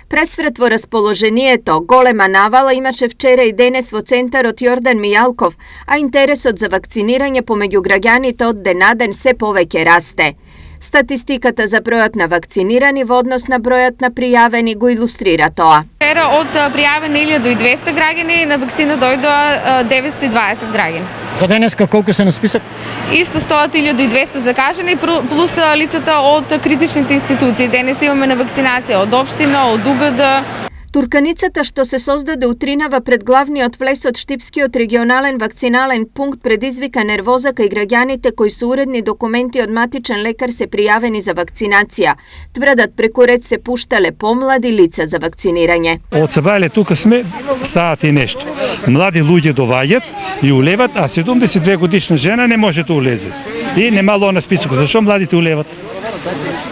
Пресврат во расположението, голема навала имаше вчера и денес во центарот Јордан Мијалков, а интересот за вакцинирање помеѓу граѓаните од ден на ден се повеќе расте. Статистиката за бројот на вакцинирани во однос на бројот на пријавени го илустрира тоа. Вчера од пријавени 1200 граѓани на вакцина дојдоа 920 граѓани. За денеска колку се на список? Исто стоат 1200 закажани плюс лицата од критичните институции. Денес имаме на вакцинација од општина, од УГД. Турканицата што се создаде утринава пред главниот влез од Штипскиот регионален вакцинален пункт предизвика нервоза кај граѓаните кои со уредни документи од матичен лекар се пријавени за вакцинација. Тврдат преку ред се пуштале помлади лица за вакцинирање. Од сабајле тука сме саат и нешто. Млади луѓе доваѓат и улеват, а 72 годишна жена не може да улезе. И немало на списокот. Зашо младите улеват?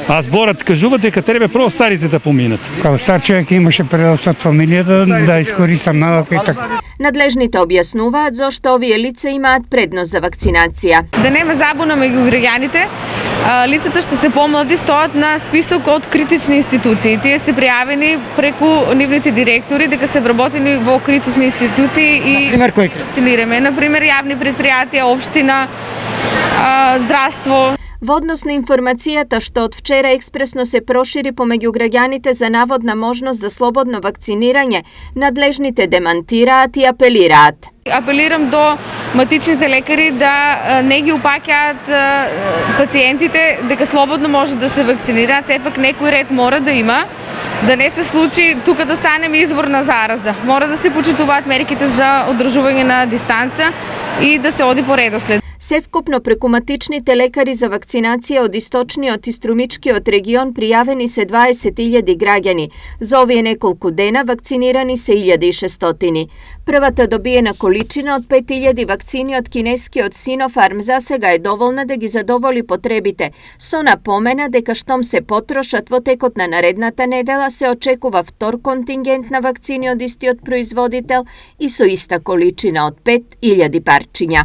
А зборот кажува дека треба прво старите да поминат. Као стар човек имаше предост од фамилијата да искористам навака и така. Надлежните објаснуваат зошто овие лица имаат предност за вакцинација. Да нема забуна меѓу граѓаните, лицата што се помлади стоат на список од критични институции. Тие се пријавени преку нивните директори дека се вработени во критични институции и Например, кои? вакцинираме. Например, јавни предпријатија, општина, здравство. Во однос на информацијата што од вчера експресно се прошири помеѓу граѓаните за наводна можност за слободно вакцинирање, надлежните демантираат и апелираат. Апелирам до матичните лекари да не ги упаќаат пациентите дека слободно може да се вакцинираат, сепак некој ред мора да има, да не се случи тука да станеме извор на зараза. Мора да се почитуваат мерките за одржување на дистанца и да се оди по редослед. Севкупно преку матичните лекари за вакцинација од источниот и струмичкиот регион пријавени се 20.000 граѓани. За овие неколку дена вакцинирани се 1.600. Првата добиена количина од 5.000 вакцини од кинескиот Синофарм засега е доволна да ги задоволи потребите, со напомена дека штом се потрошат во текот на наредната недела се очекува втор контингент на вакцини од истиот производител и со иста количина од 5.000 парчиња.